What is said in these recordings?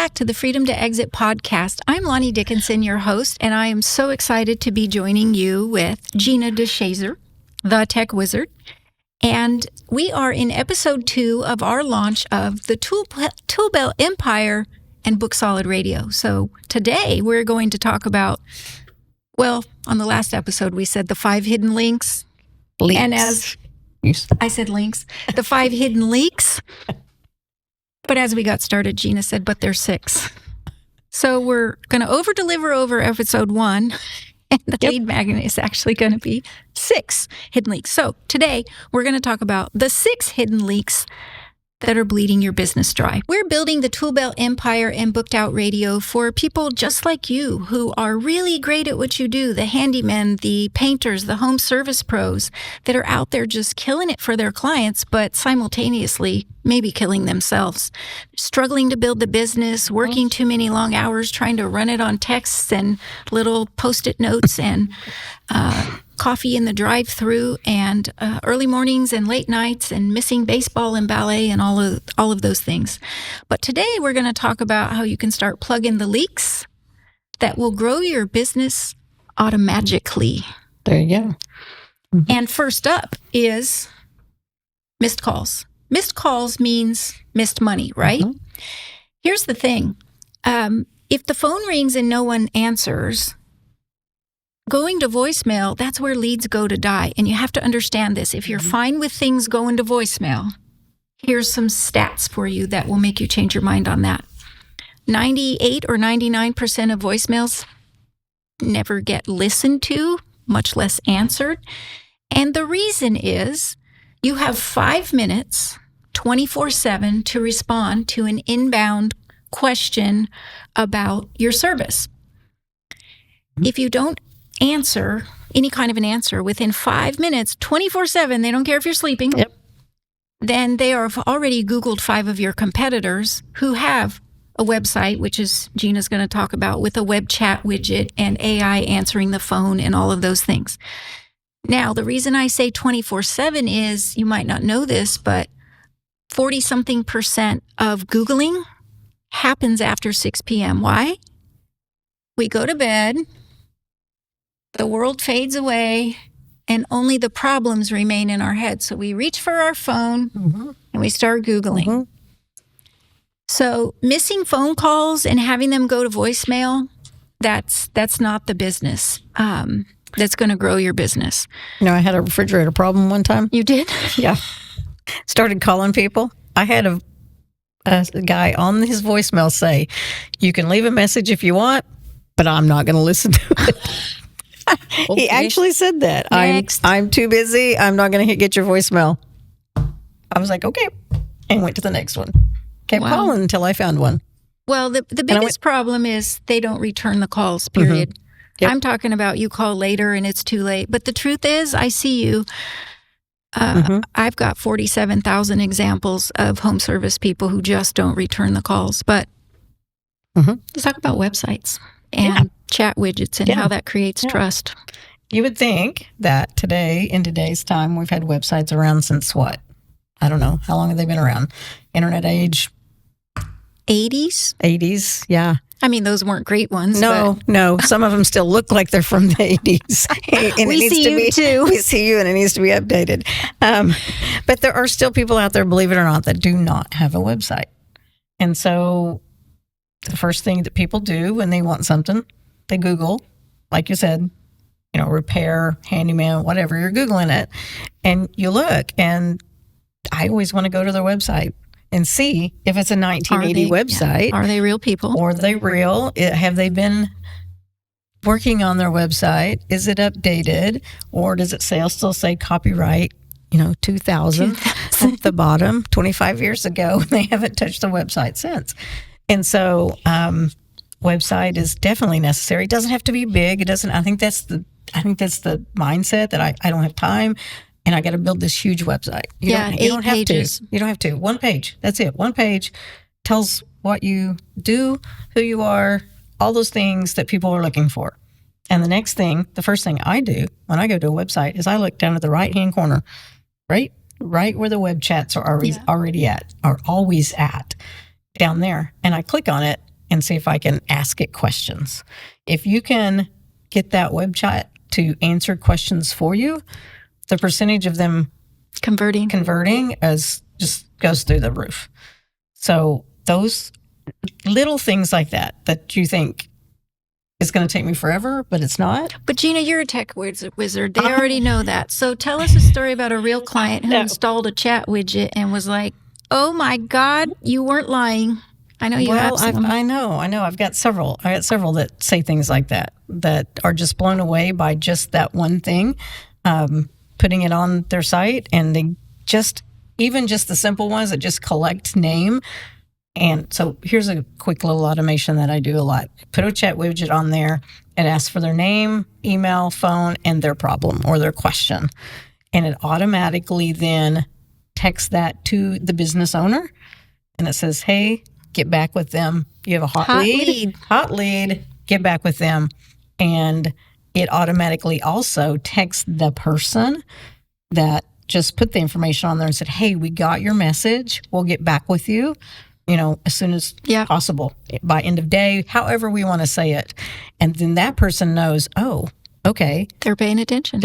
back to the Freedom to Exit podcast. I'm Lani Dickinson, your host, and I am so excited to be joining you with Jeana DeShazer, the tech wizard. And we are in episode 2 of our launch of the Toolbelt Empire and Book Solid Radio. So today we're going to talk about, well, on the last episode we said the 5 hidden links. And as I said links, the 5 hidden leaks. But as we got started, Jeana said, but there's 6. So we're going to over-deliver over episode 1. And the lead magnet is actually going to be 6 hidden leaks. So today we're going to talk about the 6 hidden leaks that are bleeding your business dry. We're building the Toolbelt Empire and Booked Out Radio for people just like you who are really great at what you do, the handymen, the painters, the home service pros that are out there just killing it for their clients, but simultaneously maybe killing themselves, struggling to build the business, working too many long hours, trying to run it on texts and little Post-it notes and coffee in the drive-through and early mornings and late nights and missing baseball and ballet and all of those things. But today we're going to talk about how you can start plugging the leaks that will grow your business automatically. There you go. Mm-hmm. And first up is missed calls. Missed calls means missed money, right? Mm-hmm. Here's the thing. If the phone rings and no one answers, going to voicemail, that's where leads go to die. And you have to understand this. If you're fine with things going to voicemail, here's some stats for you that will make you change your mind on that. 98 or 99% of voicemails never get listened to, much less answered. And the reason is you have 5 minutes, 24/7, to respond to an inbound question about your service. If you don't answer any kind of an answer within 5 minutes, 24/7, they don't care if you're sleeping, then they have already Googled 5 of your competitors who have a website, which is Jeana's going to talk about, with a web chat widget and AI answering the phone and all of those things. Now, the reason I say 24/7 is, you might not know this, but 40-something% of Googling happens after 6 p.m. Why? We go to bed, the world fades away, and only the problems remain in our head. So we reach for our phone and we start Googling. Mm-hmm. So missing phone calls and having them go to voicemail, that's not the business that's going to grow your business. You know, I had a refrigerator problem one time. You did? Yeah. Started calling people. I had a guy on his voicemail say, you can leave a message if you want, but I'm not going to listen to it. Okay. He actually said that. I'm too busy. I'm not going to get your voicemail. I was like, okay. And went to the next one. Kept calling until I found one. Well, the biggest problem is they don't return the calls, period. Mm-hmm. Yep. I'm talking about you call later and it's too late. But the truth is, I see you. I've got 47,000 examples of home service people who just don't return the calls. But let's talk about websites and chat widgets and how that creates trust. You would think that in today's time, we've had websites around since what? I don't know. How long have they been around? Internet age? 80s? 80s, yeah. I mean, those weren't great ones. No. Some of them still look like they're from the 80s. And we see you too. We see you and it needs to be updated. But there are still people out there, believe it or not, that do not have a website. And so the first thing that people do when they want something, they Google, like you said, repair, handyman, whatever, you're Googling it. And you look, and I always want to go to their website and see if it's a 1980 website. Are they real people? Or are they real? Have they been working on their website? Is it updated? Or does it still say copyright, 2000 at the bottom, 25 years ago? They haven't touched the website since. And so website is definitely necessary. It doesn't have to be big. It doesn't. I think that's the mindset that I don't have time. And I got to build this huge website. You don't have to. You don't have to. 1 page. That's it. 1 page tells what you do, who you are, all those things that people are looking for. And the first thing I do when I go to a website is I look down at the right-hand corner, right where the web chats are always at, down there. And I click on it and see if I can ask it questions. If you can get that web chat to answer questions for you, the percentage of them converting as just goes through the roof. So those little things like that you think is going to take me forever, but it's not. But Jeana, you're a tech wizard. They already know that. So tell us a story about a real client who installed a chat widget and was like, "Oh my God, you weren't lying." I know you have some. I know. I've got several. That say things like that are just blown away by just that one thing, putting it on their site, and they even just the simple ones that just collect name. And so here's a quick little automation that I do a lot. Put a chat widget on there and ask for their name, email, phone, and their problem or their question. And it automatically then texts that to the business owner. And it says, hey, get back with them. You have a hot lead, get back with them. And it automatically also texts the person that just put the information on there and said, hey, we got your message. We'll get back with you, as soon as possible, by end of day, however we want to say it. And then that person knows, oh, okay. They're paying attention.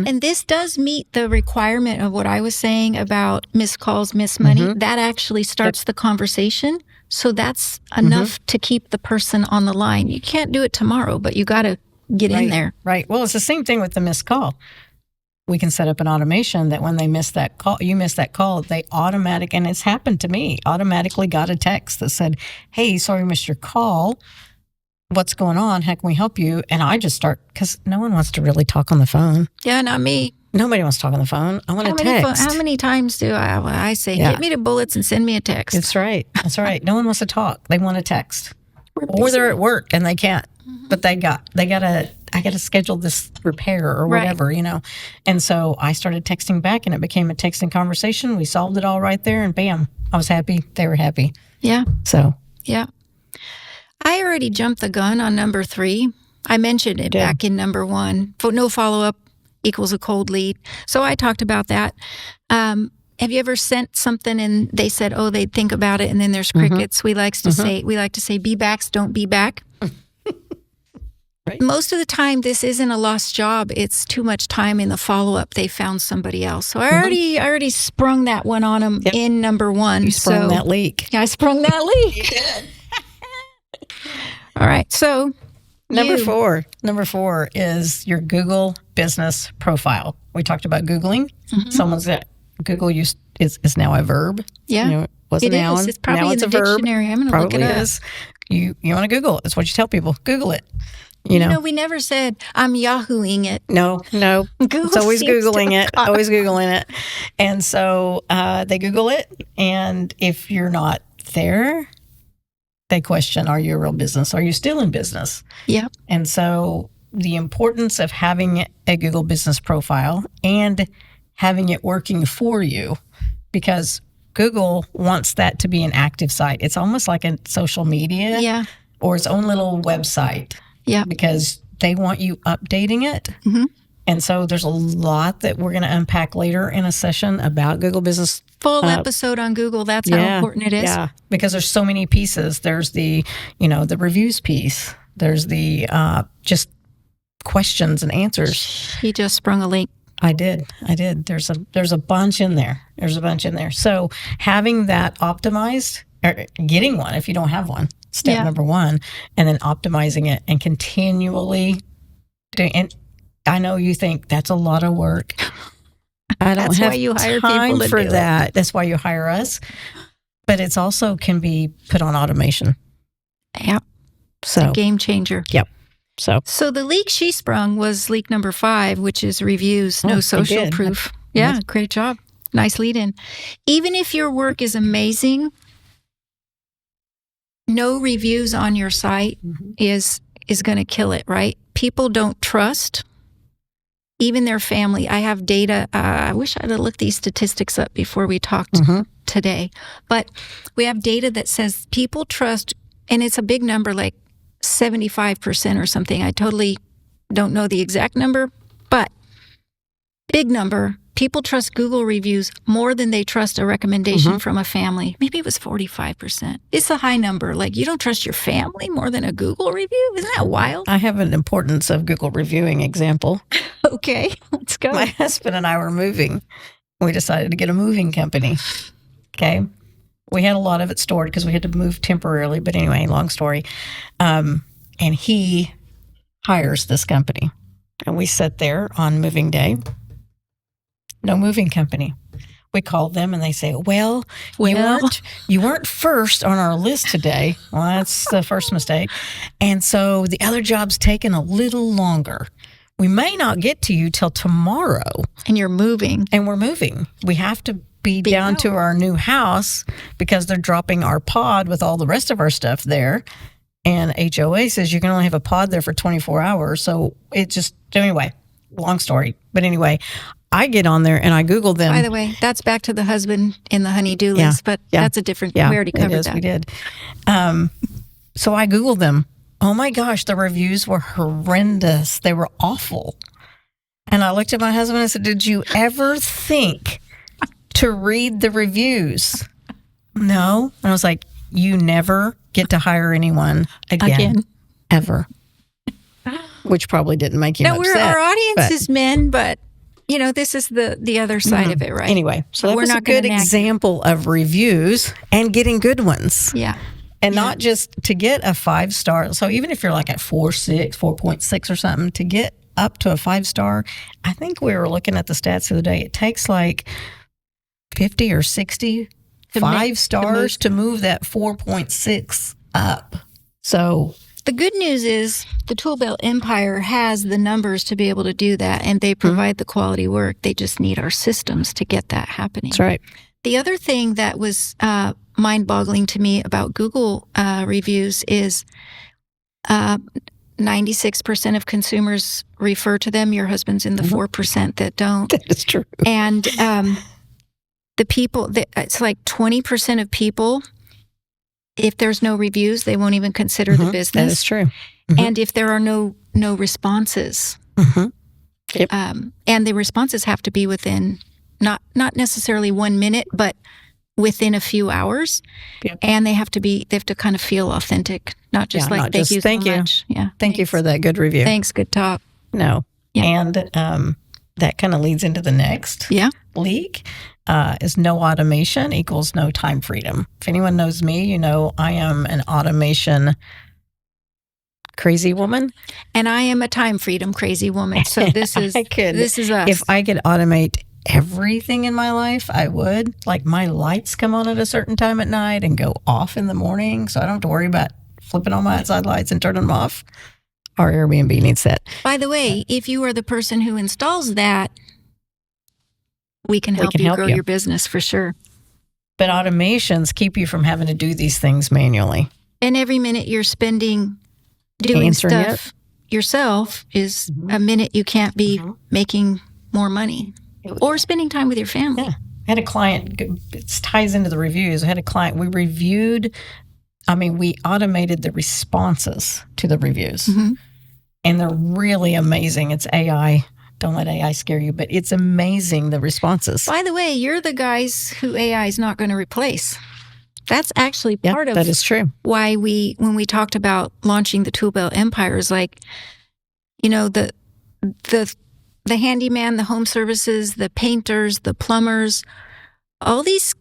And this does meet the requirement of what I was saying about missed calls, missed money. Mm-hmm. That actually starts the conversation. So that's enough to keep the person on the line. You can't do it tomorrow, but you got to get in there. Right. Well, it's the same thing with the missed call. We can set up an automation that when they miss that call, they and it's happened to me, automatically got a text that said, hey, sorry I missed your call. What's going on? How can we help you? And I just start, because no one wants to really talk on the phone. Yeah, not me. Nobody wants to talk on the phone. I want to text. How many times do I say, hit me the bullets and send me a text? That's right. No one wants to talk. They want to text. Or they're at work and they can't. Mm-hmm. But I got to schedule this repair or whatever, And so I started texting back and it became a texting conversation. We solved it all right there and bam, I was happy. They were happy. Yeah. So. Yeah. I already jumped the gun on number 3. I mentioned it back in number 1. No follow-up equals a cold lead. So I talked about that. Have you ever sent something and they said, oh, they'd think about it and then there's crickets? We like to say, be backs, don't be back. Right. Most of the time, this isn't a lost job. It's too much time in the follow-up. They found somebody else. So I already sprung that one on them in number 1. You sprung that leak. Yeah, I sprung that leak. You did. All right. So Number four is your Google business profile. We talked about Googling. Mm-hmm. Someone's that Google is now a verb. Yeah. It was a noun. It's probably now in it's the a verb. dictionary. I'm going to look it up. Is. You want to Google it. That's what you tell people. Google it. We never said, I'm Yahooing it. No. Google it's always Googling it. Always Googling it. And so they Google it. And if you're not there, they question, are you a real business? Are you still in business? Yeah. And so the importance of having a Google business profile and having it working for you, because Google wants that to be an active site. It's almost like a social media or its own little website. Yeah. Because they want you updating it. Mm-hmm. And so there's a lot that we're going to unpack later in a session about Google Business. Full episode on Google. That's how important it is. Yeah, because there's so many pieces. There's the, the reviews piece. There's the just questions and answers. He just sprung a link. I did. There's a bunch in there. So having that optimized, or getting one if you don't have one, step number 1, and then optimizing it and continually doing. And I know you think that's a lot of work. I don't have time for that. That's why you hire us. But it's also can be put on automation. Yeah. It's a game changer. Yep. So the leak she sprung was leak number 5, which is reviews, no social proof. Yeah, great job. Nice lead in. Even if your work is amazing, no reviews on your site is going to kill it, right? People don't trust, even their family. I have data. I wish I'd have looked these statistics up before we talked today. But we have data that says people trust, and it's a big number, like 75% or something. I totally don't know the exact number, but big number people trust Google reviews more than they trust a recommendation from a family. Maybe it was 45%. It's a high number. Like, you don't trust your family more than a Google review? Isn't that wild? I have an importance of Google reviewing example. Okay, let's go. My husband and I were moving. We decided to get a moving company. Okay. We had a lot of it stored because we had to move temporarily. But anyway, long story. And he hires this company. And we sit there on moving day. No moving company. We called them and they say, well, you weren't first on our list today. Well, that's the first mistake. And so the other job's taken a little longer. We may not get to you till tomorrow. And you're moving. And we're moving. We have to be down to our new house because they're dropping our pod with all the rest of our stuff there. And HOA says you can only have a pod there for 24 hours. So it just, anyway, long story. But anyway, I get on there and I Google them. By the way, that's back to the husband in the honey-do list, but that's a different, we already covered that. We did. So I Googled them. Oh my gosh, the reviews were horrendous. They were awful. And I looked at my husband and I said, did you ever think to read the reviews? No. And I was like, you never get to hire anyone again. Ever. Which probably didn't make you upset. Our audience is men, but this is the other side of it, right? Anyway, so that was a good example of reviews and getting good ones. Yeah. And not just to get a 5-star. So even if you're like at 4.6 or something, to get up to a 5-star, I think we were looking at the stats the other day. It takes like 50 or 60 5-stars to move that 4.6 up. So the good news is the Tool Belt Empire has the numbers to be able to do that, and they provide the quality work. They just need our systems to get that happening. That's right. The other thing that was mind-boggling to me about Google reviews is 96% of consumers refer to them. Your husband's in the 4% that don't. That is true. And the people, it's like 20% of people, if there's no reviews, they won't even consider the business. That is true. And if there are no responses, Yep. And the responses have to be within not necessarily 1 minute, but within a few hours. Yep. And they have to kind of feel authentic, not just thank you so much. Yeah. Thank you for that good review. Thanks. Good talk. No. Yeah. And that kind of leads into the next league. Is no automation equals no time freedom. If anyone knows me, I am an automation crazy woman. And I am a time freedom crazy woman. So this is us. If I could automate everything in my life, I would. Like my lights come on at a certain time at night and go off in the morning, so I don't have to worry about flipping on my outside lights and turning them off. Our Airbnb needs that. By the way, if you are the person who installs that, we can help you grow your business for sure. But automations keep you from having to do these things manually. And every minute you're spending doing stuff yourself is a minute you can't be making more money or spending time with your family. Yeah. I had a client, it ties into the reviews. I had a client, we automated the responses to the reviews. And they're really amazing. It's AI. Don't let AI scare you, but it's amazing, the responses. By the way, you're the guys who AI is not going to replace. That's actually part of that is true. Why when we talked about launching the Tool Belt Empire, is like, the handyman, the home services, the painters, the plumbers, all these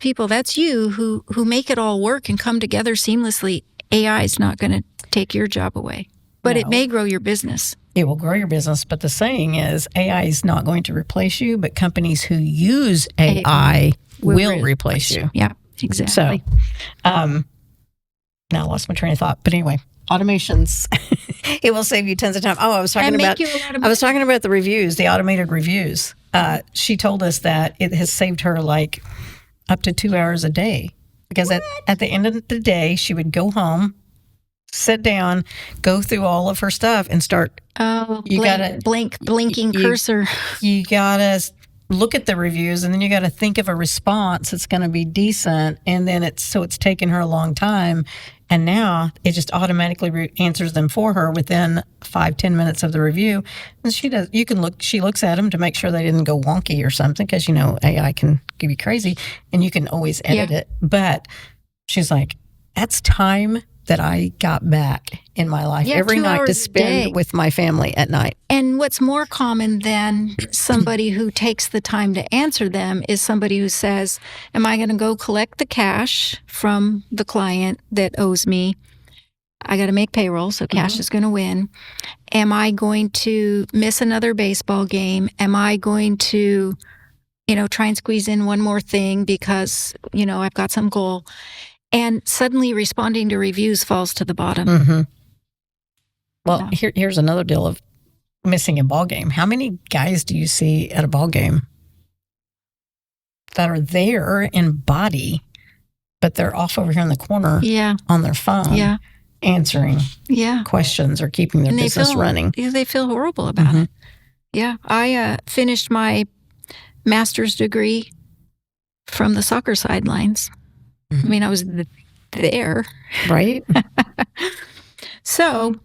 people, that's you who make it all work and come together seamlessly. AI is not going to take your job away, but it may grow your business. It will grow your business, but the saying is AI is not going to replace you, but companies who use AI will replace you. Yeah, exactly. So, now I lost my train of thought. But anyway, automations, it will save you tons of time. Oh, I was talking about the reviews, the automated reviews. She told us that it has saved her like up to 2 hours a day because at the end of the day, she would go home, sit down, go through all of her stuff and start. Oh, blinking cursor. You gotta look at the reviews, and then you got to think of a response that's going to be decent, and then it's taken her a long time, and now it just automatically answers them for her within 5-10 minutes of the review. And she looks at them to make sure they didn't go wonky or something, because AI can give you crazy, and you can always edit it. But she's like, that's time that I got back in my life every night to spend with my family at night. And what's more common than somebody who takes the time to answer them is somebody who says, am I going to go collect the cash from the client that owes me? I got to make payroll, so cash is going to win. Am I going to miss another baseball game? Am I going to, try and squeeze in one more thing because, I've got some goal? And suddenly responding to reviews falls to the bottom. Mm-hmm. Well, here's another deal of missing a ball game. How many guys do you see at a ball game that are there in body, but they're off over here in the corner on their phone answering questions or keeping their business running? They feel horrible about it. Yeah. I finished my master's degree from the soccer sidelines. I mean, I was there. Right. So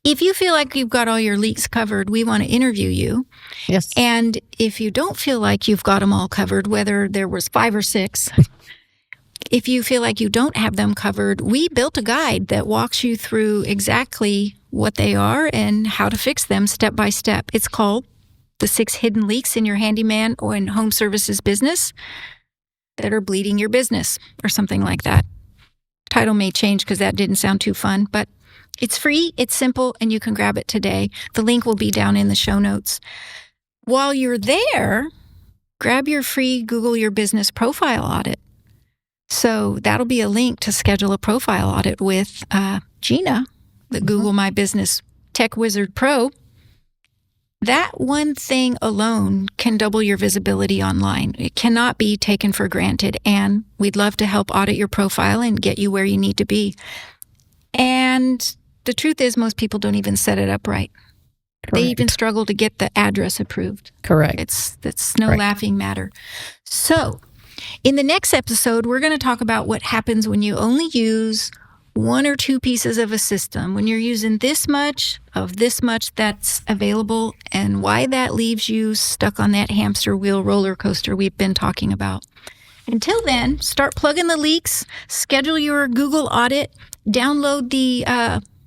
if you feel like you've got all your leaks covered, we want to interview you. Yes. And if you don't feel like you've got them all covered, whether there was 5 or 6, if you feel like you don't have them covered, we built a guide that walks you through exactly what they are and how to fix them step by step. It's called The 6 Hidden Leaks in Your Handyman or in Home Services Business that are bleeding your business, or something like that. Title may change because that didn't sound too fun, but it's free, it's simple, and you can grab it today. The link will be down in the show notes. While you're there, grab your free Google Your Business profile audit. So that'll be a link to schedule a profile audit with Jeana, the Google My Business Tech Wizard Pro. That one thing alone can double your visibility online. It cannot be taken for granted, and we'd love to help audit your profile and get you where you need to be. And the truth is, most people don't even set it up right. Correct. They even struggle to get the address approved. Correct. It's no laughing matter. So, in the next episode, we're going to talk about what happens when you only use 1 or 2 pieces of a system, when you're using this much of this much that's available, and why that leaves you stuck on that hamster wheel roller coaster we've been talking about. Until then, start plugging the leaks, schedule your Google audit, download the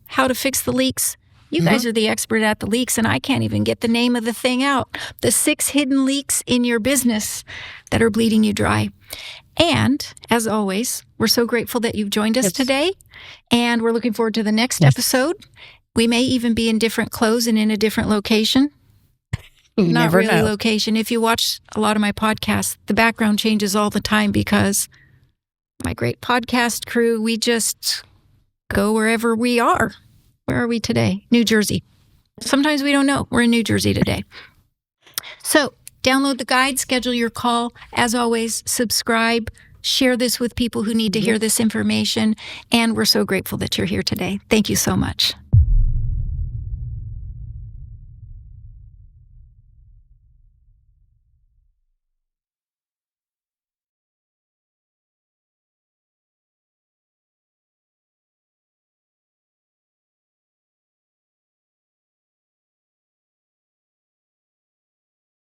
how to fix the leaks. You guys are the expert at the leaks, and I can't even get the name of the thing out. The 6 hidden leaks in your business that are bleeding you dry. And as always, we're so grateful that you've joined us today, and we're looking forward to the next episode. We may even be in different clothes and in a different location. Not really know. Location. If you watch a lot of my podcasts, the background changes all the time because my great podcast crew, we just go wherever we are. Where are we today? New Jersey. Sometimes we don't know. We're in New Jersey today. So download the guide, schedule your call. As always, subscribe, share this with people who need to hear this information. And we're so grateful that you're here today. Thank you so much.